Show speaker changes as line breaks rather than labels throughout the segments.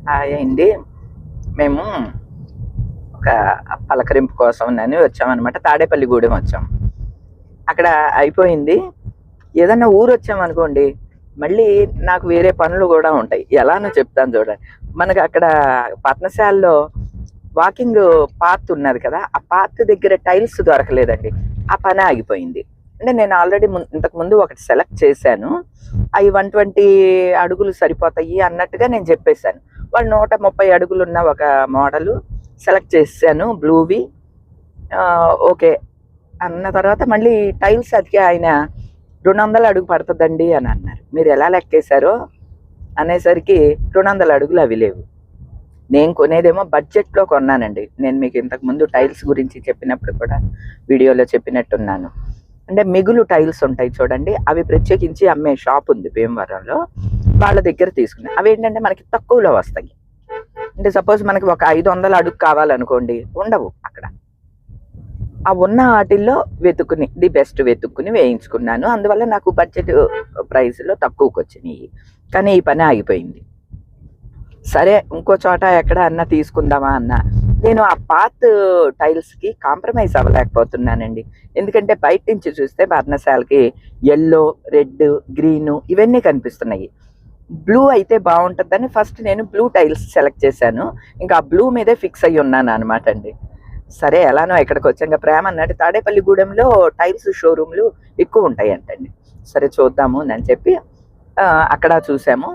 Hi అండి. మేము ఒక పలకరింపు కోసం వచ్చామన్నమాట. తాడేపల్లిగూడెం వచ్చాం. అక్కడ అయిపోయింది. ఏదన్నా ఊరు వచ్చామనుకోండి, మళ్ళీ నాకు వేరే పనులు కూడా ఉంటాయి. ఎలానో చెప్తాను చూడండి. మనకు అక్కడ పర్ణశాలలో వాకింగ్ పాత్ ఉన్నది కదా, ఆ పాత్ దగ్గర టైల్స్ దొరకలేదండి. ఆ పని ఆగిపోయింది. అంటే నేను ఆల్రెడీ ఇంతకుముందు ఒకటి సెలెక్ట్ చేశాను. అవి 120 అడుగులు సరిపోతాయి అన్నట్టుగా నేను చెప్పేశాను. వాళ్ళు 130 అడుగులు ఉన్న ఒక మోడలు సెలెక్ట్ చేశాను, బ్లూవి. ఓకే అన్న తర్వాత మళ్ళీ టైల్స్ అతికి ఆయన 200 అడుగు పడుతుందండి అని అన్నారు. మీరు ఎలా లెక్కేశారో అనేసరికి 200 అడుగులు అవి లేవు. నేను కొనేదేమో బడ్జెట్లో కొన్నానండి. నేను మీకు ఇంతకుముందు టైల్స్ గురించి చెప్పినప్పుడు కూడా వీడియోలో చెప్పినట్టున్నాను. అంటే మిగులు టైల్స్ ఉంటాయి చూడండి, అవి ప్రత్యేకించి అమ్మే షాప్ ఉంది భీమవరంలో. వాళ్ళ దగ్గర తీసుకున్నాను. అవి ఏంటంటే మనకి తక్కువలో వస్తాయి. అంటే సపోజ్ మనకి ఒక 500 అడుగు కావాలనుకోండి, ఉండవు అక్కడ. ఆ ఉన్న వాటిల్లో వెతుక్కుని ది బెస్ట్ వెతుక్కుని వేయించుకున్నాను. అందువల్ల నాకు బడ్జెట్ ప్రైస్లో తక్కువకి వచ్చినాయి. కానీ ఈ పని ఆగిపోయింది. సరే ఇంకో చోట ఎక్కడ అన్నా తీసుకుందామా అన్న నేను ఆ పాత్ టైల్స్కి కాంప్రమైజ్ అవ్వలేకపోతున్నానండి. ఎందుకంటే బయట నుంచి చూస్తే పర్ణశాలకి ఎల్లో, రెడ్, గ్రీను ఇవన్నీ కనిపిస్తున్నాయి. బ్లూ అయితే బాగుంటుందని ఫస్ట్ నేను బ్లూ టైల్స్ సెలెక్ట్ చేశాను. ఇంకా ఆ బ్లూ మీదే ఫిక్స్ అయ్యి ఉన్నాను అనమాట అండి. సరే ఎలానో ఇక్కడికి వచ్చాక ప్రేమ అన్నట్టు తాడేపల్లిగూడెంలో టైల్స్ షోరూమ్లు ఎక్కువ ఉంటాయి అంటండి. సరే చూద్దాము అని చెప్పి అక్కడ చూసాము.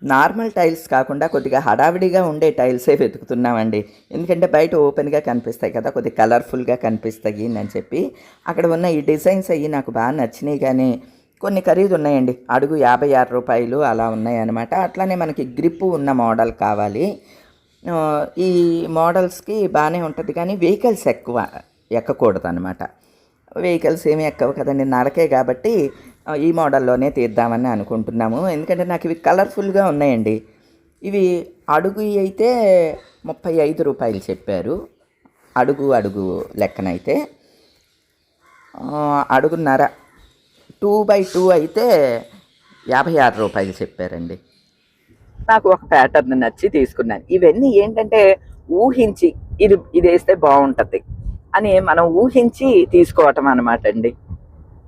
నార్మల్ టైల్స్ కాకుండా కొద్దిగా హడావిడిగా ఉండే టైల్సే వెతుకుతున్నామండి. ఎందుకంటే బయట ఓపెన్గా కనిపిస్తాయి కదా, కొద్దిగా కలర్ఫుల్గా కనిపిస్తాయి అని చెప్పి అక్కడ ఉన్న ఈ డిజైన్స్ అయ్యి నాకు బాగా నచ్చినాయి. కానీ కొన్ని ఖరీదు ఉన్నాయండి. అడుగు 56 రూపాయలు అలా ఉన్నాయి అనమాట. అట్లానే మనకి గ్రిప్ ఉన్న మోడల్ కావాలి. ఈ మోడల్స్కి బాగానే ఉంటుంది కానీ వెహికల్స్ ఎక్కకూడదు అనమాట. వెహికల్స్ ఏమీ ఎక్కవు కదండి, నడకే కాబట్టి ఈ మోడల్లోనే తీద్దామని అనుకుంటున్నాము. ఎందుకంటే నాకు ఇవి కలర్ఫుల్గా ఉన్నాయండి. ఇవి అడుగు అయితే 35 రూపాయలు చెప్పారు. అడుగు లెక్కనైతే అడుగున్నర 2x2 అయితే 56 రూపాయలు చెప్పారండి. నాకు ఒక ప్యాటర్న్ నచ్చి తీసుకున్నాను. ఇవన్నీ ఏంటంటే ఊహించి ఇది వేస్తే బాగుంటుంది అని మనం ఊహించి తీసుకోవటం అనమాట అండి.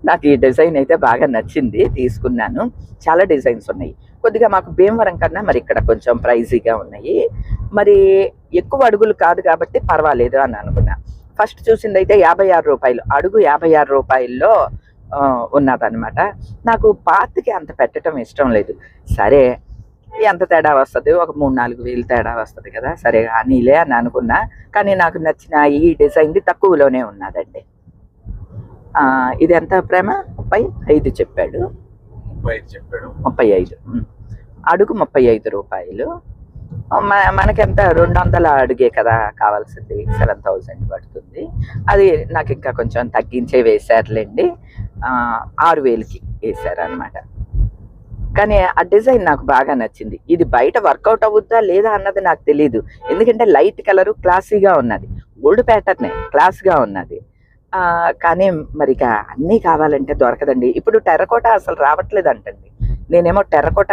నాకు ఈ డిజైన్ అయితే బాగా నచ్చింది, తీసుకున్నాను. చాలా డిజైన్స్ ఉన్నాయి. కొద్దిగా మాకు భీమవరం కన్నా మరి ఇక్కడ కొంచెం ప్రైజీగా ఉన్నాయి. మరి ఎక్కువ అడుగులు కాదు కాబట్టి పర్వాలేదు అని అనుకున్నా. ఫస్ట్ చూసింది అయితే 56 రూపాయలు, అడుగు 56 రూపాయల్లో ఉన్నదనమాట. నాకు పాత్కి అంత పెట్టడం ఇష్టం లేదు. సరే ఎంత తేడా వస్తుంది, ఒక 3-4 వేలు తేడా వస్తుంది కదా, సరే అనిలే అని అనుకున్నా. కానీ నాకు నచ్చిన ఈ డిజైన్ది తక్కువలోనే ఉన్నదండి. ఇది ఎంత ప్రేమ? 35 చెప్పాడు. 35 అడుగు 35 రూపాయలు. మనకెంత 200 అడుగే కదా కావాల్సింది, 7000 పడుతుంది. అది నాకు ఇంకా కొంచెం తగ్గించే వేశారులేండి. 6000కి వేశారనమాట. కానీ ఆ డిజైన్ నాకు బాగా నచ్చింది. ఇది బయట వర్కౌట్ అవుద్దా లేదా అన్నది నాకు తెలీదు. ఎందుకంటే లైట్ కలరు క్లాసీగా ఉన్నది, ఓల్డ్ ప్యాటర్నే క్లాస్గా ఉన్నది. కానీ మరి ఇక అన్నీ కావాలంటే దొరకదండి. ఇప్పుడు టెర్రకోట అసలు రావట్లేదు అంటండి. నేనేమో టెర్రకోట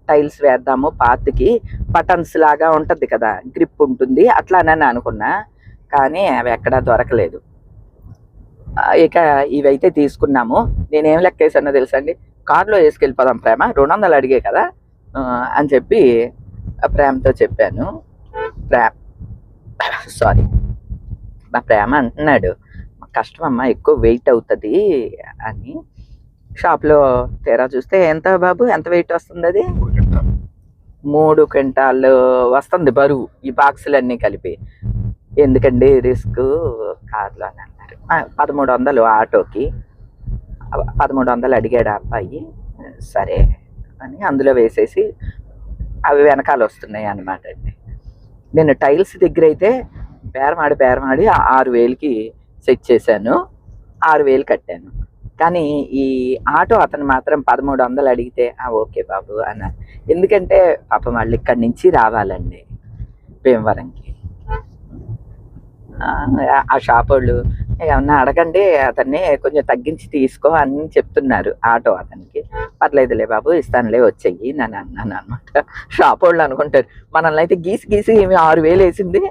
టైల్స్ వేద్దాము, పాత్కి బటన్స్ లాగా ఉంటుంది కదా, గ్రిప్ ఉంటుంది అట్లానని అనుకున్నా. కానీ అవి ఎక్కడా దొరకలేదు. ఇక ఇవైతే తీసుకున్నాము. నేనేం లెక్కేసానో తెలుసండి, కార్లో వేసుకెళ్ళిపోదాం ప్రేమ, 200 అడిగే కదా అని చెప్పి ప్రేమతో చెప్పాను. మా ప్రేమ అంటున్నాడు, కష్టమమ్మా ఎక్కువ వెయిట్ అవుతుంది అని. షాప్లో తీరా చూస్తే ఎంత బాబు, ఎంత వెయిట్ వస్తుంది? అది 3 క్వింటాలు వస్తుంది బరువు, ఈ బాక్సులన్నీ కలిపి. ఎందుకండి రిస్క్, కార్లో అని అన్నారు. 1300 ఆటోకి, 1300 అడిగాడు ఆ అబ్బాయి. సరే అని అందులో వేసేసి అవి వెనకాల వస్తున్నాయి అన్నమాట అండి. నేను టైల్స్ దగ్గర అయితే బేరమాడి 6000కి సెట్ చేశాను, 6000 కట్టాను. కానీ ఈ ఆటో అతను మాత్రం 1300 అడిగితే ఓకే బాబు అన్నారు. ఎందుకంటే పాపం వాళ్ళు ఇక్కడి నుంచి రావాలండి భీమవరంకి. ఆ షాప్ వాళ్ళు ఏమన్నా అడగండి అతన్ని, కొంచెం తగ్గించి తీసుకో అని చెప్తున్నారు ఆటో అతనికి. పర్లేదులే బాబు ఇస్తానులే వచ్చేయి నన్ను అన్నాను అనమాట. షాప్ వాళ్ళు అనుకుంటారు మనల్ని అయితే గీసి గీసి ఏమి 6,000 వేసింది,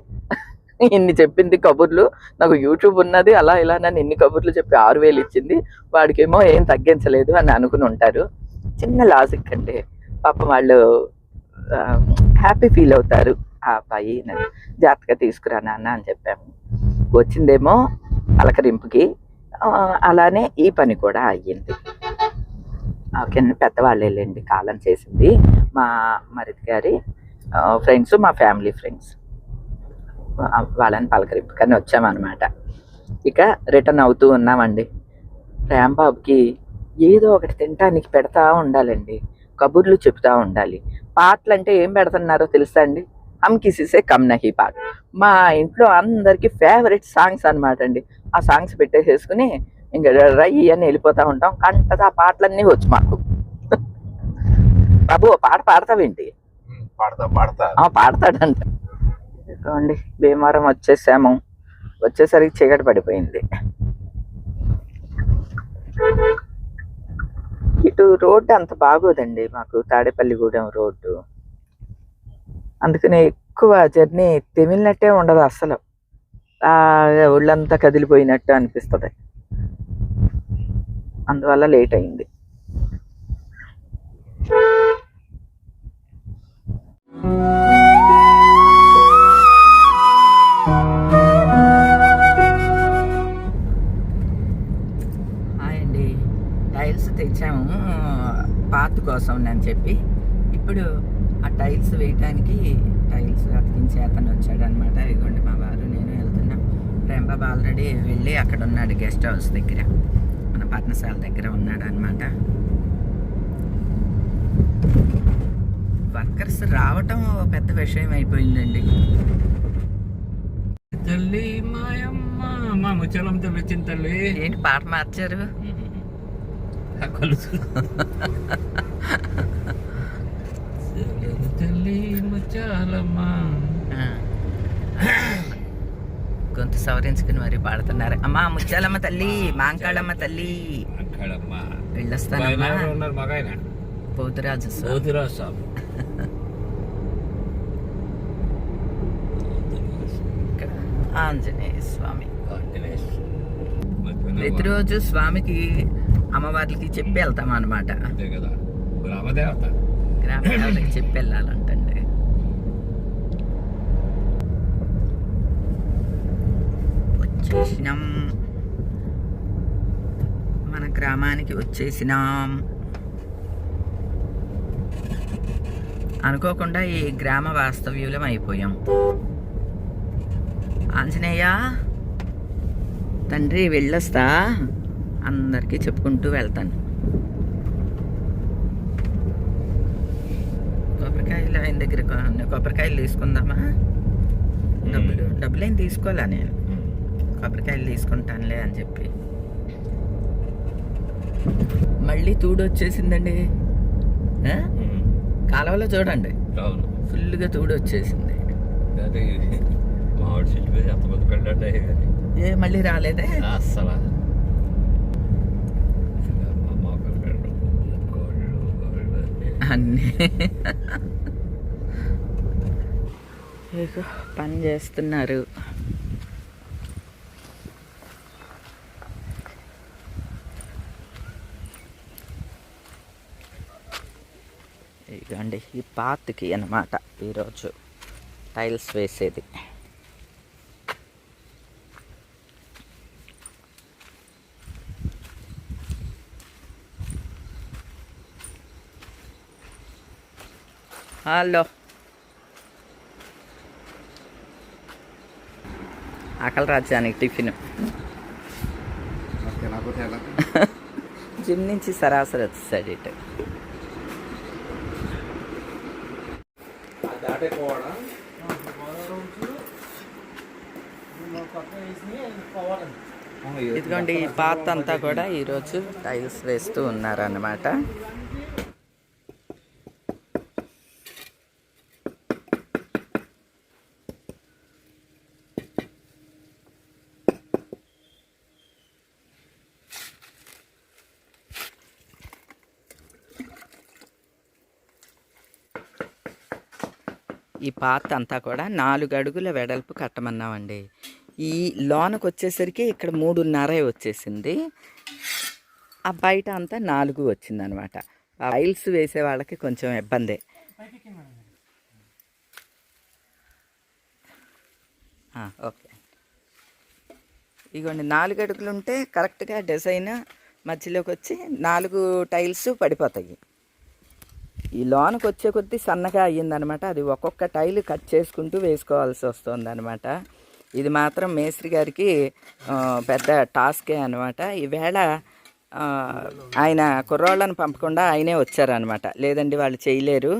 ఇన్ని చెప్పింది కబుర్లు, నాకు యూట్యూబ్ ఉన్నది అలా ఇలా నన్ను ఇన్ని కబుర్లు చెప్పి 6,000 ఇచ్చింది, వాడికేమో ఏం తగ్గించలేదు అని అనుకుని ఉంటారు. చిన్న లాజిక్ అండి. పాపం వాళ్ళు హ్యాపీ ఫీల్ అవుతారు. ఆ అబ్బాయి నన్ను జాగ్రత్తగా తీసుకురా నాన్న అని చెప్పాము. వచ్చిందేమో పలకరింపుకి, అలానే ఈ పని కూడా అయ్యింది. ఓకే, పెద్దవాళ్ళు వెళ్ళండి కాలం చేసింది. మా మరిది గారి ఫ్రెండ్స్, మా ఫ్యామిలీ ఫ్రెండ్స్, వాళ్ళని పలకరింపుకని వచ్చామన్నమాట. ఇక రిటర్న్ అవుతూ ఉన్నామండి. రాంబాబుకి ఏదో ఒకటి తినటానికి పెడతా ఉండాలండి, కబుర్లు చెప్తా ఉండాలి. పాటలు అంటే ఏం పెడుతున్నారో తెలుసా అండి? హమ్ కిసీసే కమ్ నహీ పాట. మా ఇంట్లో అందరికీ ఫేవరెట్ సాంగ్స్ అనమాట అండి. ఆ సాంగ్స్ పెట్టేసేసుకుని ఇంకా రై అని వెళ్ళిపోతూ ఉంటాం. కంటదా ఆ పాటలన్నీ వచ్చు మాకు. బాబు పాట పాడతావేంటి? పాడతాడంట. ఇదిగోండి భీమవరం వచ్చేసాము. వచ్చేసరికి చీకటి పడిపోయింది. ఇటు రోడ్డు అంత బాగోదండి మాకు, తాడేపల్లిగూడెం రోడ్డు. అందుకనే ఎక్కువ జర్నీ తెమిలినట్టే ఉండదు అస్సలు. ఒళ్ళంతా కదిలిపోయినట్టు అనిపిస్తుంది. అందువల్ల లేట్ అయింది. అండి టైల్స్ తెచ్చాము పాత్ కోసం అని చెప్పి. ఇప్పుడు ఆ టైల్స్ వేయటానికి టైల్స్ అతికించే అతను వచ్చాడు అనమాట. ఇదిగోండి మా వారు నేను వెళ్తున్నాం. రాంబాబు ఆల్రెడీ వెళ్ళి అక్కడ ఉన్నాడు, గెస్ట్ హౌస్ దగ్గర, మన పర్ణశాల దగ్గర ఉన్నాడు అనమాట. వర్కర్స్ రావటం పెద్ద విషయం అయిపోయిందండి.
తల్లి మాయమ్మ మా ముచ్చాలమ్మ తల్లి వచ్చింది తల్లి.
ఏంటి పాట మార్చారు?
తల్లి ముచ్చాలమ్మ
గొంతు సవరించుకుని మరి పాడుతున్నారు. అమ్మా ముచ్చాలమ్మ తల్లి, మాంకాళమ్మ తల్లి, వెళ్ళొస్తానమ్మా.
మగాయన
పోతురాజు
సాబ్.
ఆంజనేయ స్వామి. ప్రతిరోజు స్వామికి అమ్మవార్లకి చెప్పి వెళ్తాం అనమాట.
గ్రామదేవత,
గ్రామదేవతకి చెప్పి వెళ్ళాలంటండి. వచ్చేసినాం, మన గ్రామానికి వచ్చేసినాం. అనుకోకుండా ఈ గ్రామ వాస్తవ్యులం అయిపోయాం. ఆంజనేయ తండ్రి వెళ్ళొస్తా, అందరికీ చెప్పుకుంటూ వెళ్తాను. కొబ్బరికాయలు ఆయన దగ్గర కొబ్బరికాయలు తీసుకుందామా? డబ్బులు ఏం తీసుకోవాలా, నేను కొబ్బరికాయలు తీసుకుంటానులే అని చెప్పి. మళ్ళీ తూడు వచ్చేసిందండి. కాలువలో చూడండి ఫుల్గా తూడు వచ్చేసింది. ఏ మళ్ళీ రాలేదే
అసలు.
అన్నీ పని చేస్తున్నారు. ఇదిగోండి ఈ పాత్కి అన్నమాట ఈరోజు టైల్స్ వేసేది. హలో, ఆకలి రాజ్యానికి టిఫిన్. జిమ్ నుంచి సరాసరి వచ్చేసాడు ఇటు. ఇదిగోండి ఈ పాత అంతా కూడా ఈరోజు టైల్స్ వేస్తూ ఉన్నారన్నమాట. ఈ పాత అంతా కూడా 4 అడుగుల వెడల్పు కట్టమన్నామండి. ఈ లోనకు వచ్చేసరికి ఇక్కడ 3:30 వచ్చేసింది. ఆ బయట అంతా 4 వచ్చిందనమాట. ఆ టైల్స్ వేసే వాళ్ళకి కొంచెం ఇబ్బందే. ఓకే, ఇగోండి 4 అడుగులు ఉంటే కరెక్ట్గా డిజైన్ మధ్యలోకి వచ్చి 4 టైల్స్ పడిపోతాయి. ఈ లోనకు వచ్చే కొద్దీ సన్నగా అయ్యిందనమాట. అది ఒక్కొక్క టైల్ కట్ చేసుకుంటూ వేసుకోవాల్సి వస్తుంది అనమాట. ఇది మాత్రం మేస్త్రి గారికి పెద్ద టాస్కే అనమాట. ఈవేళ ఆయన కుర్రోళ్ళని పంపకుండా ఆయనే వచ్చారనమాట. లేదండి వాళ్ళు చేయలేరు,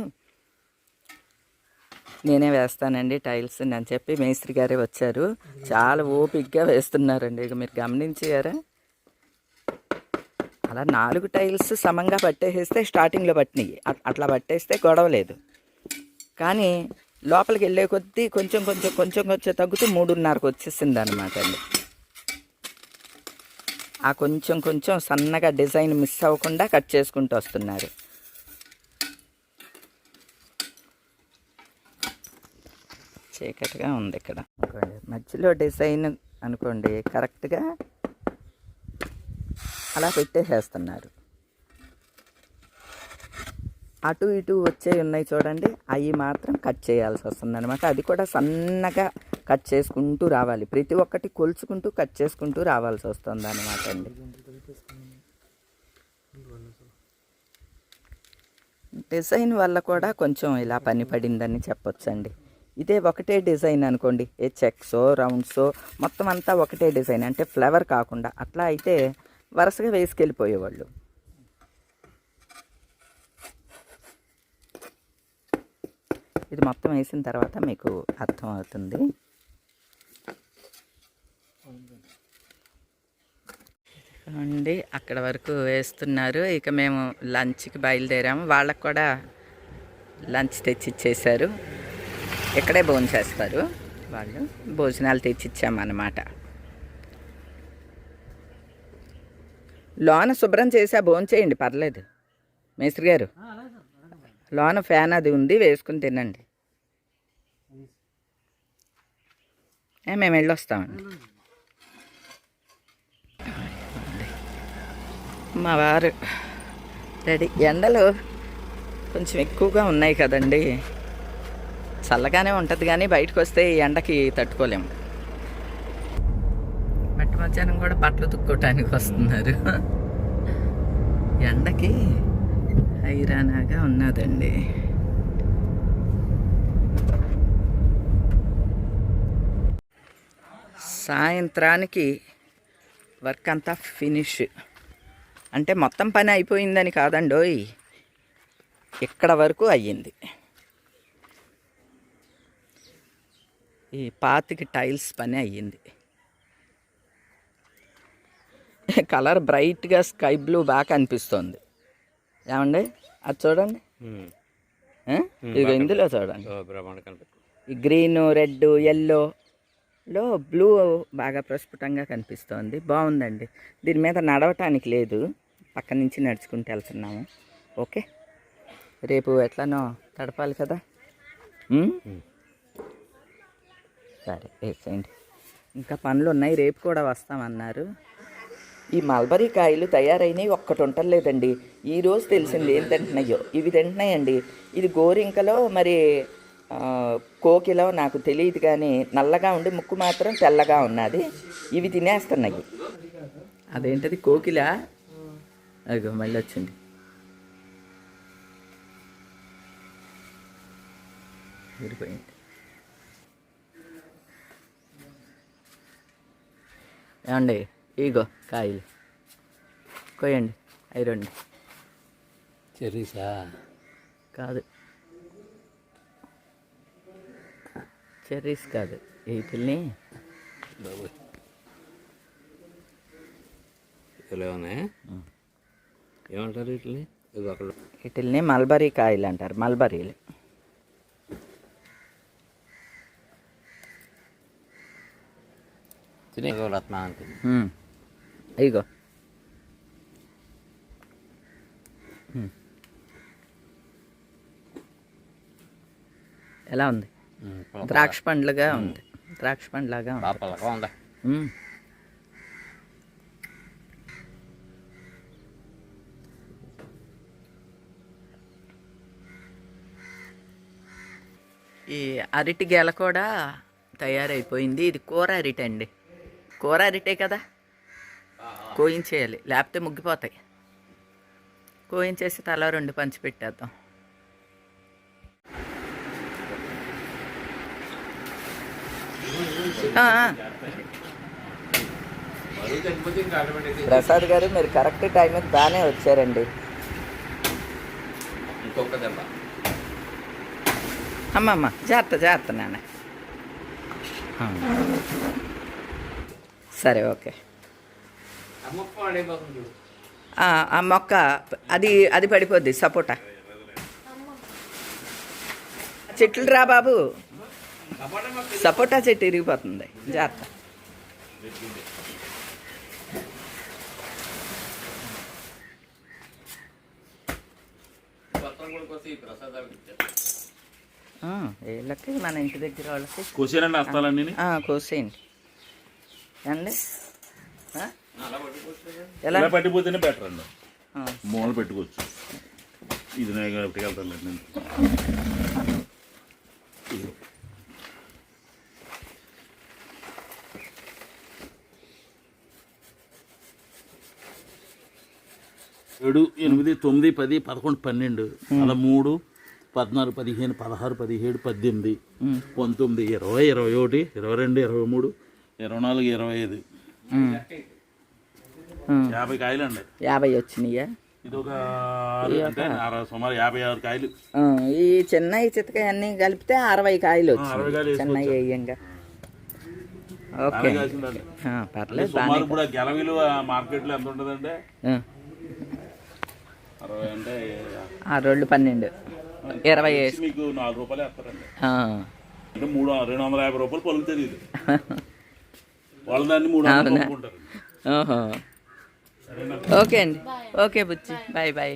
నేనే వేస్తానండి టైల్స్ అని చెప్పి మేస్త్రి గారే వచ్చారు. చాలా ఓపిక్గా వేస్తున్నారండి. ఇక మీరు గమనించారా, అలా 4 టైల్స్ సమంగా పట్టేసేస్తే స్టార్టింగ్లో పట్టినాయి, అట్లా పట్టేస్తే గొడవ లేదు. కానీ లోపలికి వెళ్ళే కొద్దీ కొంచెం తగ్గుతూ 3:30కి వచ్చేసింది అనమాట అండి. ఆ కొంచెం సన్నగా డిజైన్ మిస్ అవ్వకుండా కట్ చేసుకుంటూ వస్తున్నారు. చీకటిగా ఉంది ఇక్కడ అనుకోండి, మధ్యలో డిజైన్ అనుకోండి కరెక్ట్గా అలా పెట్టేసేస్తున్నారు. అటు ఇటు వచ్చే ఉన్నాయి చూడండి, అవి మాత్రం కట్ చేయాల్సి వస్తుంది అనమాట. అది కూడా సన్నగా కట్ చేసుకుంటూ రావాలి, ప్రతి ఒక్కటి కొలుచుకుంటూ కట్ చేసుకుంటూ రావాల్సి వస్తుంది అనమాట అండి. డిజైన్ వల్ల కూడా కొంచెం ఇలా పని పడిందని చెప్పొచ్చండి. ఇదే ఒకటే డిజైన్ అనుకోండి, ఏ చెక్సో రౌండ్సో మొత్తం అంతా ఒకటే డిజైన్, అంటే ఫ్లవర్ కాకుండా అట్లా అయితే వరుసగా వేసుకెళ్ళిపోయేవాళ్ళు. ఇది మొత్తం వేసిన తర్వాత మీకు అర్థమవుతుంది. అండి అక్కడ వరకు వేస్తున్నారు. ఇక మేము లంచ్కి బయలుదేరాము. వాళ్ళకు కూడా లంచ్ తెచ్చిచ్చేశారు. ఇక్కడే భోజనం చేస్తారు వాళ్ళు. భోజనాలు తెచ్చిచ్చామన్నమాట. లోన శుభ్రం చేసా, భోజనం చేయండి పర్లేదు మేస్త్రి గారు. లోన ఫ్యాన్ అది ఉంది, వేసుకుని తినండి. మేము వెళ్ళొస్తామండి. మా వారు రెడీ. ఎండలు కొంచెం ఎక్కువగా ఉన్నాయి కదండి, చల్లగానే ఉంటుంది కానీ బయటకు వస్తే ఈ ఎండకి తట్టుకోలేము. మధ్యాహ్నం కూడా బట్టలు తుక్కోవటానికి వస్తున్నారు. ఎండకి హైరానాగా ఉన్నదండి. సాయంత్రానికి వర్క్ అంతా ఫినిష్, అంటే మొత్తం పని అయిపోయిందని కాదండోయ్, ఇక్కడ వరకు అయ్యింది. ఈ పాతికి టైల్స్ పని అయ్యింది. కలర్ బ్రైట్గా స్కై బ్లూ బాగా కనిపిస్తుంది. ఏమండి అది చూడండి, ఇదిగో ఇందులో చూడండి, ఈ గ్రీన్ రెడ్ ఎల్లోలో బ్లూ బాగా ప్రస్ఫుటంగా కనిపిస్తోంది. బాగుందండి. దీని మీద నడవటానికి లేదు, పక్క నుంచి నడుచుకుంటూ వెళ్తున్నాము. ఓకే, రేపు ఎట్లనో తడపాలి కదా. సరే వేసేయండి. ఇంకా పనులు ఉన్నాయి, రేపు కూడా వస్తామన్నారు. ఈ మల్బరీ కాయలు తయారైనవి ఒక్కటి ఉండలేదండి. ఈరోజు తెలిసింది ఏం తింటున్నాయో. ఇవి తింటున్నాయండి. ఇది గోరింకలో మరి కోకిలో నాకు తెలియదు, కానీ నల్లగా ఉండి ముక్కు మాత్రం తెల్లగా ఉన్నది. ఇవి తినేస్తున్నాయి. అదేంటది కోకిల, అదిగో మళ్ళీ వచ్చింది. విడిపోయింది. ఏమండి ఇగో కాయలు కోయండి. అవి రండి.
చెర్రీసా?
కాదు, చెర్రీస్ కాదు, వీటిల్ని
ఏమంటారు వీటిని?
వీటిల్ని మల్బరీ కాయలు అంటారు. మల్బరీలు. ఇగో ఎలా ఉంది? ద్రాక్ష పండ్లుగా ఉంది. ద్రాక్ష పండ్లాగా ఉంది.
పాపలగా ఉందా?
ఈ అరటి గెల కూడా తయారైపోయింది. ఇది కూర అరటి అండి. కూర అరటే కదా, కోయించేయాలి, లేకపోతే ముగ్గిపోతాయి. కోయించేసి తల 2 పంచి పెట్టేద్దాం. ప్రసాద్ గారు మీరు కరెక్ట్ టైంకి బాగానే వచ్చారండి.
ఇంకొక దెబ్బ.
అమ్మమ్మ జాగ్రత్త నాన్న. సరే ఓకే. ఆ మొక్క అది పడిపోద్ది. సపోటా చెట్లు రా బాబు, సపోటా చెట్టు ఇరిగిపోతుంది. జాగ్రత్త. వీళ్ళకి మన ఇంటి దగ్గర వాళ్ళకి
కోసేనండి వస్తాలండి.
కోసేయండి అండి.
ఎలా పట్టిపోతేనే బెటర్ అండి. మూల పెట్టుకోవచ్చు. ఇది పెట్టుకెళ్తాను నేను. 7, 8, 9, 10, 11, 12, 13, 14, 15, 16, 17, 18, 19, 20, 21, 22, 23, 24, 25. 50 కాయలండి.
50 వచ్చినాయా?
ఇది ఒక సుమారు 56 కాయలు.
ఈ చిన్న చిత్తకాయ అన్ని కలిపితే 60 కాయలు వచ్చినాయి. చిన్న వేయంగా. ఓకే పర్లేదు.
సుమారు ఇప్పుడు గెల విలువ మార్కెట్లో ఎంత ఉంటుందంటే 60 అంటే
6 12 20
మీకు 4 రూపాయలు వేస్తారండి. అంటే 250 రూపాయలు పలుకుతుంది ఇది. వాళ్ళు దాన్ని 300 కొనుక్కుంటారు.
ఓకే అండి. ఓకే బుచ్చి, బాయ్ బాయ్.